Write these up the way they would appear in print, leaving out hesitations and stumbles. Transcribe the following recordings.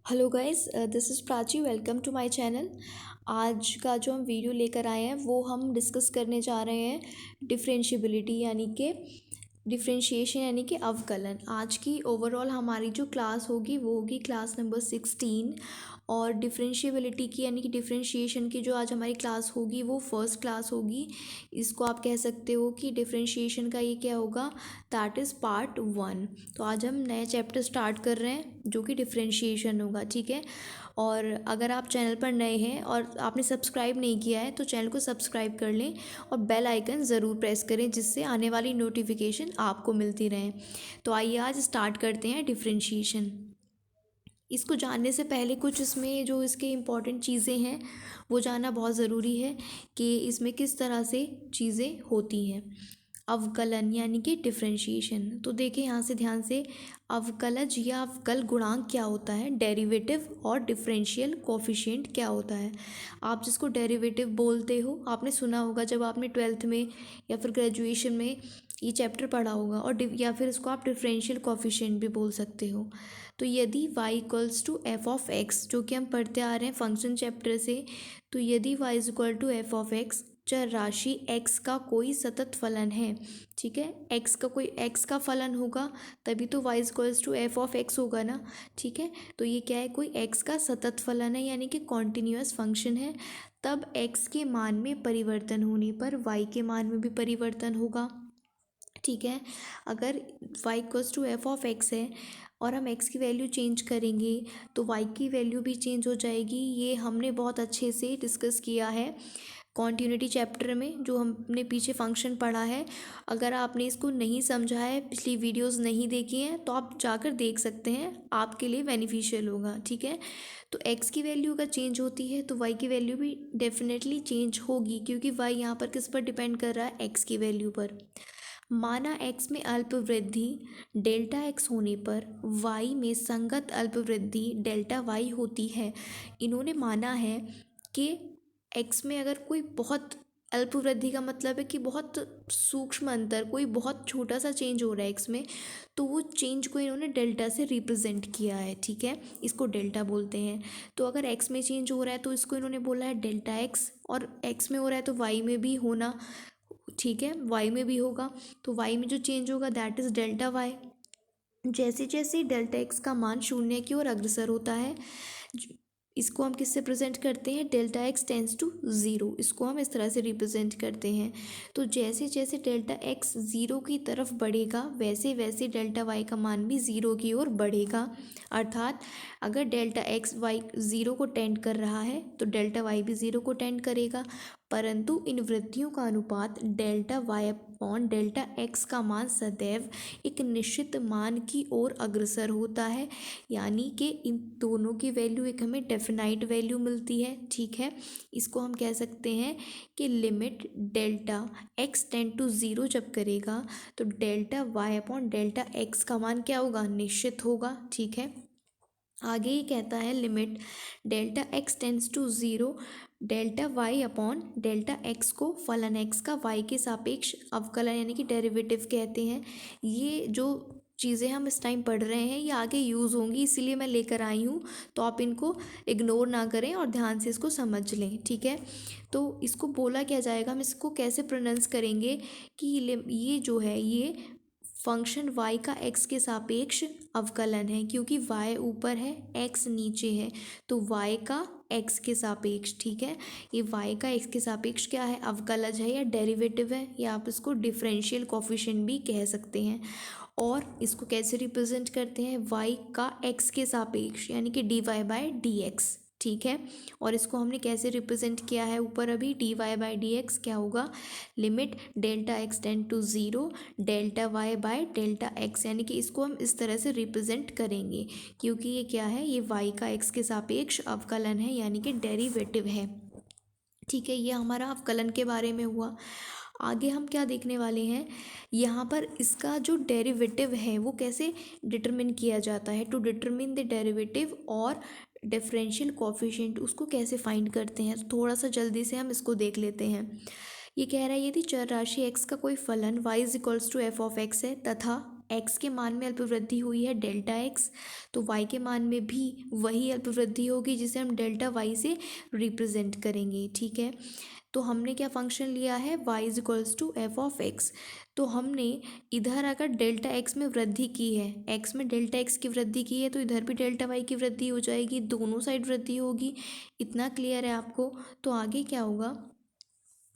Hello guys, this is Prachi. Welcome to my channel. आज का जो हम वीडियो लेकर आए हैं वो हम डिस्कस करने जा रहे हैं डिफरेंशिएबिलिटी यानी कि अवकलन। आज की ओवरऑल हमारी जो क्लास होगी वो होगी क्लास नंबर 16। और डिफरेंशिएबिलिटी की यानी कि डिफरेंशिएशन की जो आज हमारी क्लास होगी वो फर्स्ट क्लास होगी। इसको आप कह सकते हो कि डिफरेंशिएशन का ये क्या होगा, दैट इज़ पार्ट 1। तो आज हम नया चैप्टर स्टार्ट कर रहे हैं जो कि डिफरेंशिएशन होगा, ठीक है। और अगर आप चैनल पर नए हैं और आपने सब्सक्राइब नहीं किया है तो चैनल को सब्सक्राइब कर लें और बेल आइकन ज़रूर प्रेस करें जिससे आने वाली नोटिफिकेशन आपको मिलती रहें। तो आइए आज स्टार्ट करते हैं डिफरेंशिएशन। इसको जानने से पहले कुछ इसमें जो इसके इम्पॉर्टेंट चीज़ें हैं वो जानना बहुत ज़रूरी है कि इसमें किस तरह से चीज़ें होती हैं। अवकलन यानी कि डिफरेंशिएशन। तो देखिए यहाँ से ध्यान से, अवकलज या अवकल गुणांक क्या होता है, डेरिवेटिव और डिफरेंशियल कोफिशिएंट क्या होता है। आप जिसको डेरिवेटिव बोलते हो, आपने सुना होगा जब आपने 12th में या फिर ग्रेजुएशन में ये चैप्टर पढ़ा होगा। और या फिर इसको आप डिफरेंशियल कोफिशिएंट भी बोल सकते हो। तो यदि y equals to f of x, जो कि हम पढ़ते आ रहे हैं फंक्शन चैप्टर से, तो यदि y is equal to f of x, चर राशि x का कोई सतत फलन है, ठीक है। x का फलन होगा तभी तो y is equals to f of x होगा ना, ठीक है। तो ये क्या है, कोई x का सतत फलन है यानी कि कॉन्टिन्यूअस फंक्शन है। तब x के मान में परिवर्तन होने पर y के मान में भी परिवर्तन होगा, ठीक है। अगर y equals to f of x है और हम x की वैल्यू चेंज करेंगे तो y की वैल्यू भी चेंज हो जाएगी। ये हमने बहुत अच्छे से डिस्कस किया है कॉन्टिन्यूटी चैप्टर में, जो हमने पीछे फंक्शन पढ़ा है। अगर आपने इसको नहीं समझा है, पिछली वीडियोस नहीं देखी हैं, तो आप जाकर देख सकते हैं, आपके लिए बेनिफिशियल होगा, ठीक है। तो x की वैल्यू अगर चेंज होती है तो y की वैल्यू भी डेफिनेटली चेंज होगी, क्योंकि y यहाँ पर किस पर डिपेंड कर रहा है, x की वैल्यू पर। माना x में अल्प वृद्धि डेल्टा x होने पर y में संगत अल्प वृद्धि डेल्टा y होती है। इन्होंने माना है कि x में अगर कोई बहुत अल्प वृद्धि का मतलब है कि बहुत सूक्ष्म अंतर, कोई बहुत छोटा सा चेंज हो रहा है x में, तो वो चेंज को इन्होंने डेल्टा से रिप्रेजेंट किया है, ठीक है। इसको डेल्टा बोलते हैं। तो अगर x में चेंज हो रहा है तो इसको इन्होंने बोला है डेल्टा x, और x में हो रहा है तो y में भी होना, ठीक है, y में भी होगा। तो y में जो चेंज होगा दैट इज़ डेल्टा y। जैसे जैसे डेल्टा x का मान शून्य की ओर अग्रसर होता है, इसको हम किससे प्रेजेंट करते हैं, delta x tends to zero, इसको हम इस तरह से रिप्रेजेंट करते हैं। तो जैसे जैसे डेल्टा x ज़ीरो की तरफ बढ़ेगा वैसे वैसे डेल्टा y का मान भी ज़ीरो की ओर बढ़ेगा। अर्थात अगर डेल्टा x y ज़ीरो को टेंड कर रहा है तो डेल्टा y भी ज़ीरो को टेंड करेगा, परंतु इन वृत्तियों का अनुपात delta y upon delta x का मान सदैव एक निश्चित मान की ओर अग्रसर होता है। यानी कि इन दोनों की वैल्यू एक हमें डेफिनाइट वैल्यू मिलती है, ठीक है। इसको हम कह सकते हैं कि limit delta x tend to zero जब करेगा तो delta y upon delta x का मान क्या होगा, निश्चित होगा, ठीक है। आगे ही कहता है limit delta x tends to zero delta y upon delta x को फलन x का y के सापेक्ष अवकलन यानी कि डेरिवेटिव कहते हैं। ये जो चीज़ें हम इस टाइम पढ़ रहे हैं ये आगे यूज़ होंगी, इसीलिए मैं लेकर आई हूँ। तो आप इनको इग्नोर ना करें और ध्यान से इसको समझ लें, ठीक है। तो इसको बोला क्या जाएगा, हम इसको कैसे प्रोनाउंस करेंगे कि ये जो है ये फंक्शन y का x के सापेक्ष अवकलन है, क्योंकि y ऊपर है x नीचे है, तो y का x के सापेक्ष, ठीक है। ये y का x के सापेक्ष क्या है, अवकलज है या डेरिवेटिव है, या आप इसको डिफरेंशियल कोफिशिएंट भी कह सकते हैं। और इसको कैसे रिप्रेजेंट करते हैं, y का x के सापेक्ष यानी कि dy बाय dx, ठीक है। और इसको हमने कैसे रिप्रेजेंट किया है ऊपर अभी, dy बाई डी एक्स क्या होगा, limit delta x tend to zero delta y by delta x, यानी कि इसको हम इस तरह से रिप्रेजेंट करेंगे क्योंकि ये क्या है, ये y का x के सापेक्ष अवकलन है यानी कि डेरिवेटिव है, ठीक है। ये हमारा अवकलन के बारे में हुआ। आगे हम क्या देखने वाले हैं, यहाँ पर इसका जो डेरिवेटिव है वो कैसे डिटरमिन किया जाता है। टू डिटरमिन द डेरिवेटिव और डिफरेंशियल कोफिशिएंट, उसको कैसे फाइंड करते हैं, तो थोड़ा सा जल्दी से हम इसको देख लेते हैं। ये कह रहा है यदि चर राशि x का कोई फलन y is equals to f of x है तथा x के मान में अल्पवृद्धि हुई है डेल्टा x, तो y के मान में भी वही अल्पवृद्धि होगी जिसे हम डेल्टा y से रिप्रेजेंट करेंगे। ठीक है, तो हमने क्या फंक्शन लिया है, y is equals to f of x. तो हमने इधर अगर डेल्टा x में वृद्धि की है, x में डेल्टा x की वृद्धि की है, तो इधर भी डेल्टा y की वृद्धि हो जाएगी, दोनों साइड वृद्धि होगी। इतना क्लियर है आपको? तो आगे क्या होगा,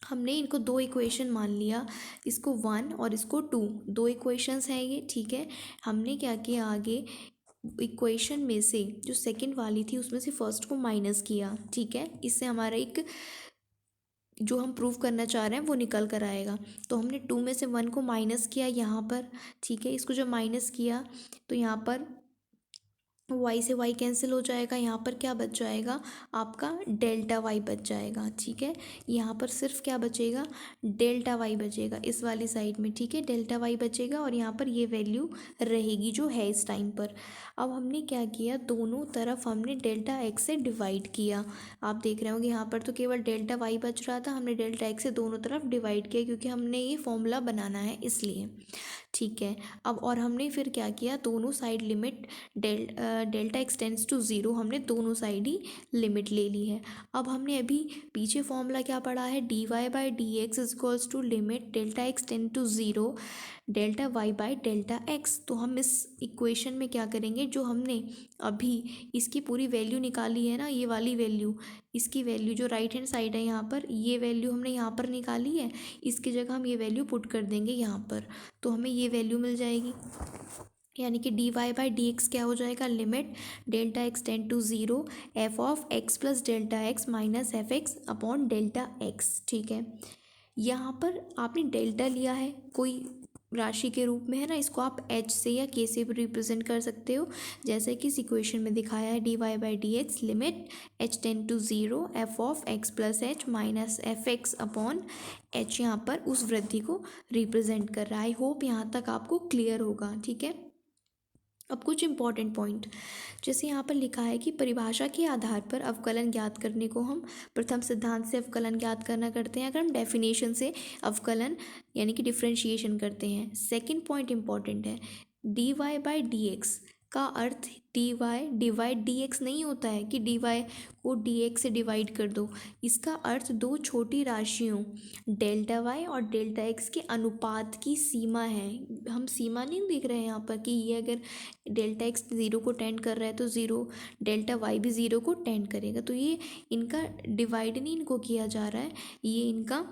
हमने इनको दो इक्वेशन मान लिया, इसको 1 और इसको 2, दो इक्वेशंस हैं ये। ठीक है, हमने क्या किया, आगे इक्वेशन में से जो सेकंड वाली थी उसमें से फर्स्ट को माइनस किया। ठीक है, इससे हमारा एक जो हम प्रूव करना चाह रहे हैं वो निकल कर आएगा। तो हमने 2 में से 1 को माइनस किया यहाँ पर। ठीक है, इसको जब माइनस किया तो यहाँ पर y से y कैंसिल हो जाएगा, यहाँ पर क्या बच जाएगा, आपका डेल्टा y बच जाएगा। ठीक है, यहाँ पर सिर्फ क्या बचेगा, डेल्टा y बचेगा इस वाली साइड में। ठीक है, डेल्टा y बचेगा और यहाँ पर ये वैल्यू रहेगी जो है इस टाइम पर। अब हमने क्या किया, दोनों तरफ हमने डेल्टा x से डिवाइड किया। आप देख रहे होंगे यहाँ पर तो केवल डेल्टा y बच रहा था, हमने डेल्टा x से दोनों तरफ डिवाइड किया क्योंकि हमने ये फॉर्मूला बनाना है इसलिए। ठीक है, अब और हमने फिर क्या किया, दोनों side limit delta x tends to zero, हमने दोनों साइड ही लिमिट ले ली है। अब हमने अभी पीछे फॉर्मूला क्या पढ़ा है, D Y by D x is equals to limit delta x tend to zero delta y by delta x. तो हम इस इक्वेशन में क्या करेंगे, जो हमने अभी इसकी पूरी वैल्यू निकाली है ना, ये वाली वैल्यू, इसकी वैल्यू जो राइट हैंड साइड है यहाँ पर, ये वैल्यू हमने यहाँ पर निकाली है, इसकी जगह हम ये वैल्यू पुट कर देंगे यहाँ पर, तो हमें ये वैल्यू मिल जाएगी। यानी कि D Y by D x क्या हो जाएगा, limit delta x tend to zero f of x plus delta x minus f x upon delta x. ठीक है, यहाँ पर आपने डेल्टा लिया है कोई राशि के रूप में, है ना, इसको आप h से या k से भी रिप्रेजेंट कर सकते हो, जैसे कि इस इक्वेशन में दिखाया है, D Y by D x limit h tend to zero f of x plus h minus f x upon h, यहाँ पर उस वृद्धि को रिप्रेजेंट कर रहा है। आई होप यहाँ तक आपको क्लियर होगा। ठीक है, अब कुछ इंपॉर्टेंट पॉइंट, जैसे यहाँ पर लिखा है कि परिभाषा के आधार पर अवकलन ज्ञात करने को हम प्रथम सिद्धांत से अवकलन ज्ञात करना करते हैं, अगर हम डेफिनेशन से अवकलन यानी कि डिफ्रेंशिएशन करते हैं। सेकंड पॉइंट इंपॉर्टेंट है, D Y by D x का अर्थ D Y divide D X नहीं होता है कि डी वाई को डी एक्स से डिवाइड कर दो। इसका अर्थ दो छोटी राशियों डेल्टा वाई और डेल्टा एक्स के अनुपात की सीमा है। हम सीमा नहीं देख रहे हैं यहाँ पर कि ये अगर डेल्टा एक्स ज़ीरो को टेंड कर रहा है तो ज़ीरो डेल्टा वाई भी ज़ीरो को टेंड करेगा, तो ये इनका डिवाइड नहीं इनको किया जा रहा है, ये इनका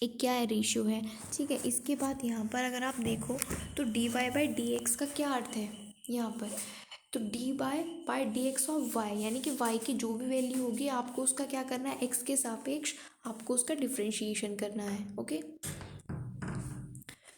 एक क्या है, रेशियो है। ठीक है, इसके बाद यहाँ पर अगर आप देखो तो d Y by D x का क्या अर्थ है यहाँ पर, तो d Y by D x of y, यानी कि वाई की जो भी वैल्यू होगी आपको उसका क्या करना है, एक्स के सापेक्ष आपको उसका डिफ्रेंशिएशन करना है। ओके,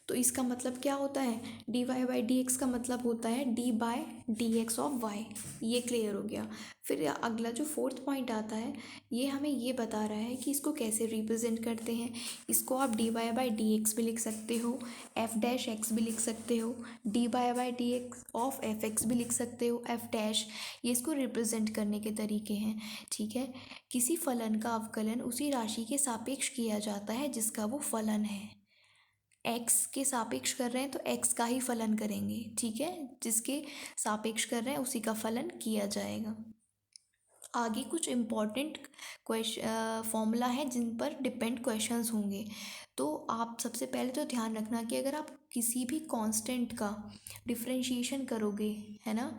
तो इसका मतलब क्या होता है, D Y by D x का मतलब होता है d by d x of y. ये क्लियर हो गया। फिर अगला जो फोर्थ पॉइंट आता है, ये हमें ये बता रहा है कि इसको कैसे रिप्रेजेंट करते हैं। इसको आप d Y by D x भी लिख सकते हो, एफ डैश एक्स भी लिख सकते हो, d Y by D x of f x भी लिख सकते हो, एफ डैश, ये इसको रिप्रेजेंट करने के तरीके हैं। ठीक है, किसी फलन का अवकलन उसी राशि के सापेक्ष किया जाता है जिसका वो फलन है। एक्स के सापेक्ष कर रहे हैं तो एक्स का ही फलन करेंगे। ठीक है, जिसके सापेक्ष कर रहे हैं उसी का फलन किया जाएगा। आगे कुछ इम्पॉर्टेंट फॉर्मूला है जिन पर डिपेंड क्वेश्चंस होंगे, तो आप सबसे पहले तो ध्यान रखना कि अगर आप किसी भी कांस्टेंट का डिफरेंशिएशन करोगे, है ना,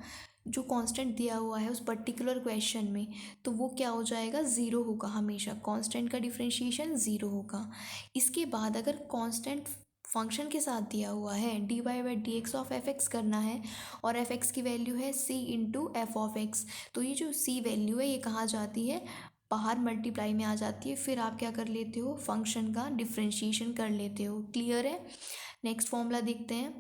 जो कांस्टेंट दिया हुआ है उस पर्टिकुलर क्वेश्चन में, तो वो क्या हो जाएगा, ज़ीरो होगा। हमेशा कांस्टेंट का डिफरेंशिएशन ज़ीरो होगा। इसके बाद अगर कांस्टेंट फंक्शन के साथ दिया हुआ है D Y by D x of f x करना है और एफ एक्स की वैल्यू है c into f of x, तो ये जो सी वैल्यू है ये कहाँ जाती है, बाहर मल्टीप्लाई में आ जाती है। फिर आप क्या कर लेते हो, फंक्शन का डिफरेंशिएशन कर लेते हो। क्लियर है। नेक्स्ट फॉर्मूला देखते हैं।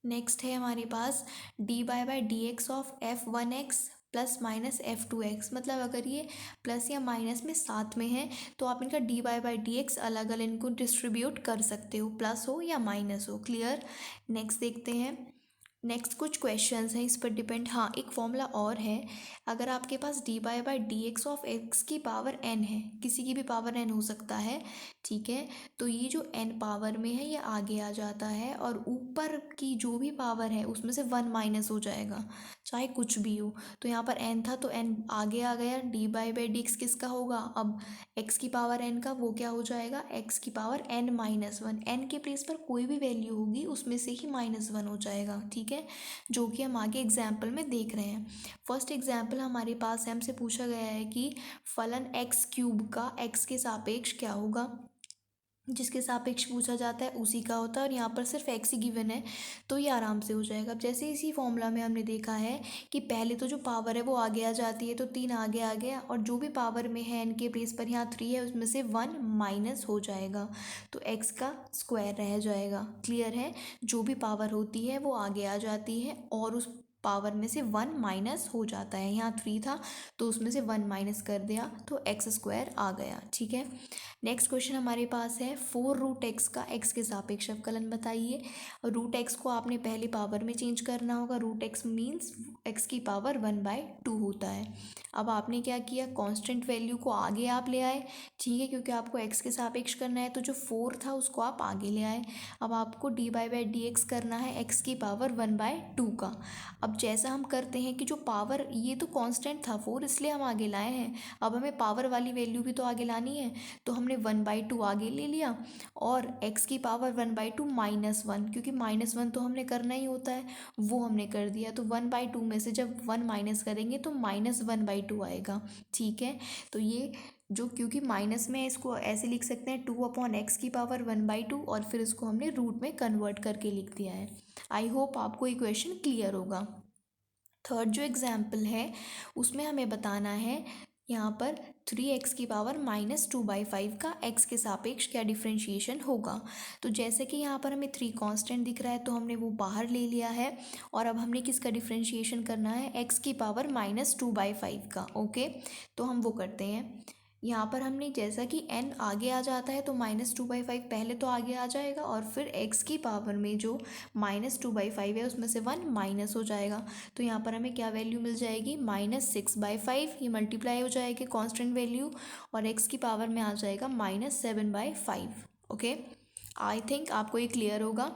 नेक्स्ट है हमारे पास D Y by D x of F one X plus minus F two X, मतलब अगर ये प्लस या माइनस में साथ में है तो आप इनका d Y by D x अलग अलग इनको डिस्ट्रीब्यूट कर सकते हो, प्लस हो या माइनस हो। क्लियर। नेक्स्ट देखते हैं नेक्स्ट कुछ क्वेश्चंस हैं इस पर डिपेंड। हाँ, एक फॉर्मूला और है। अगर आपके पास dy/dx ऑफ x की पावर n है, किसी की भी पावर n हो सकता है, ठीक है, तो ये जो n पावर में है ये आगे आ जाता है और ऊपर की जो भी पावर है उसमें से 1 माइनस हो जाएगा, चाहे कुछ भी हो। तो यहाँ पर n था तो n आगे आ गया, dy/dx किसका होगा अब, x की पावर n का, वो क्या हो जाएगा x की पावर n-1। n के प्लेस पर कोई भी वैल्यू होगी उसमें से ही -1 हो जाएगा, ठीक है, जो कि हम आगे एग्जाम्पल में देख रहे हैं। फर्स्ट एग्जाम्पल हमारे पास है, हमसे पूछा गया है कि फलन x³ का x के सापेक्ष क्या होगा। जिसके सापेक्ष पूछा जाता है उसी का होता है और यहाँ पर सिर्फ x ही गिवन है, तो ये आराम से हो जाएगा। अब जैसे इसी फॉर्मूला में हमने देखा है कि पहले तो जो पावर है वो आगे आ जाती है, तो 3 आगे आ गया और जो भी पावर में है n के प्लेस पर यहाँ 3 है उसमें से 1 माइनस हो जाएगा, तो x का स्क्वायर रह जाएगा। क्लियर है, जो भी पावर होती है वो आगे आ जाती है और उस पावर में से 1 माइनस हो जाता है। यहाँ 3 था तो उसमें से 1 माइनस कर दिया तो x² आ गया, ठीक है। नेक्स्ट क्वेश्चन हमारे पास है 4√x का x के सापेक्ष अवकलन बताइए। √x को आपने पहले पावर में चेंज करना होगा, √x मीन्स x की पावर 1/2 होता है। अब आपने क्या किया, कांस्टेंट वैल्यू को आगे आप ले आए, ठीक है, क्योंकि आपको x के सापेक्ष करना है, तो जो 4 था उसको आप आगे ले आए। अब आपको dy/dx करना है x की पावर 1/2 का। अब जैसा हम करते हैं कि जो पावर, ये तो कांस्टेंट था 4 इसलिए हम आगे लाए हैं, अब हमें पावर वाली वैल्यू भी तो आगे लानी है, तो हमने 1/2 आगे ले लिया और x की पावर 1/2 -1, क्योंकि -1 तो हमने करना ही होता है, वो हमने कर दिया। तो 1/2 में से जब 1 माइनस करेंगे तो -1/2 आएगा, ठीक है। तो ये जो, क्योंकि माइनस में इसको ऐसे लिख सकते हैं 2/x की पावर 1/2 और फिर इसको हमने रूट में कन्वर्ट करके लिख दिया है। आई होप आपको ये क्वेश्चन क्लियर होगा। थर्ड जो एग्जाम्पल है उसमें हमें बताना है यहाँ पर 3x की पावर -2/5 का x के सापेक्ष क्या डिफ्रेंशिएशन होगा। तो जैसे कि यहाँ पर हमें 3 कांस्टेंट दिख रहा है तो हमने वो बाहर ले लिया है और अब हमने किसका डिफ्रेंशिएशन करना है, x की पावर -2/5 का। ओके, तो हम वो करते हैं। यहाँ पर हमने जैसा कि n आगे आ जाता है तो -2/5 पहले तो आगे आ जाएगा और फिर x की पावर में जो -2/5 है उसमें से 1 माइनस हो जाएगा, तो यहाँ पर हमें क्या वैल्यू मिल जाएगी, -6/5। ये मल्टीप्लाई हो जाएगी कांस्टेंट वैल्यू और x की पावर में आ जाएगा -7/5। ओके, आई थिंक आपको ये क्लियर होगा।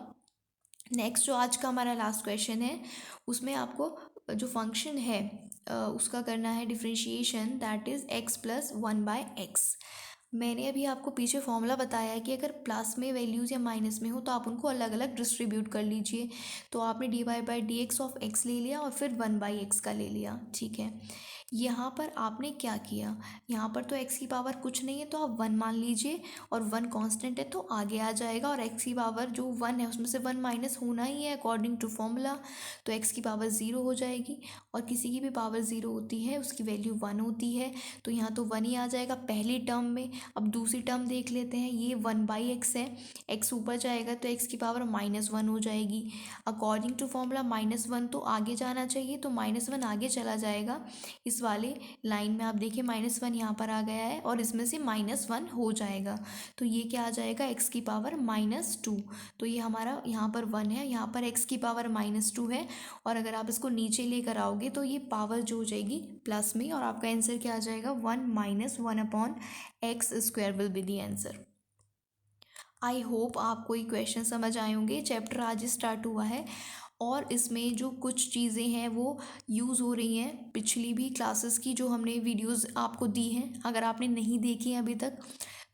नेक्स्ट जो आज का हमारा लास्ट क्वेश्चन है उसमें आपको जो फंक्शन है उसका करना है differentiation, that is x + 1/x। मैंने अभी आपको पीछे फॉर्मूला बताया है कि अगर प्लस में वैल्यूज़ या माइनस में हो तो आप उनको अलग अलग डिस्ट्रीब्यूट कर लीजिए। तो आपने dy/dx ऑफ x ले लिया और फिर 1/x का ले लिया, ठीक है। यहाँ पर आपने क्या किया, यहाँ पर तो x की पावर कुछ नहीं है तो आप 1 मान लीजिए और 1 कांस्टेंट है तो आगे आ जाएगा और x की पावर जो 1 है उसमें से 1 माइनस होना ही है अकॉर्डिंग टू फॉर्मूला, तो x की पावर 0 हो जाएगी और किसी की भी पावर 0 होती है उसकी वैल्यू 1 होती है, तो यहाँ तो 1 ही आ जाएगा पहली टर्म में। अब दूसरी टर्म देख लेते हैं, ये 1/x है, x ऊपर जाएगा तो x की पावर -1 हो जाएगी। अकॉर्डिंग टू फॉर्मूला -1 तो आगे जाना चाहिए, तो -1 आगे चला जाएगा। इस वाले लाइन में आप देखिए -1 यहाँ पर आ गया है और इसमें से -1 हो जाएगा, तो ये क्या आ जाएगा, x की पावर -2। तो ये हमारा यहाँ पर 1 है, यहाँ पर x की पावर -2 है और अगर आप इसको नीचे लेकर आओगे तो ये पावर जो हो जाएगी प्लस में और आपका आंसर क्या आ जाएगा, 1 - 1/x² will be the answer. I hope आपको ये क्वेश्चन समझ आए होंगे। चैप्टर आज स्टार्ट हुआ है और इसमें जो कुछ चीज़ें हैं वो यूज़ हो रही हैं पिछली भी क्लासेस की जो हमने वीडियोस आपको दी हैं। अगर आपने नहीं देखी हैं अभी तक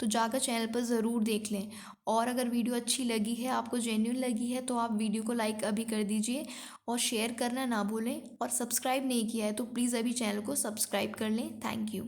तो जाकर चैनल पर ज़रूर देख लें और अगर वीडियो अच्छी लगी है, आपको जेन्युइन लगी है, तो आप वीडियो को लाइक अभी कर दीजिए और शेयर करना ना भूलें और सब्सक्राइब नहीं किया है तो प्लीज़ अभी चैनल को सब्सक्राइब कर लें। Thank you.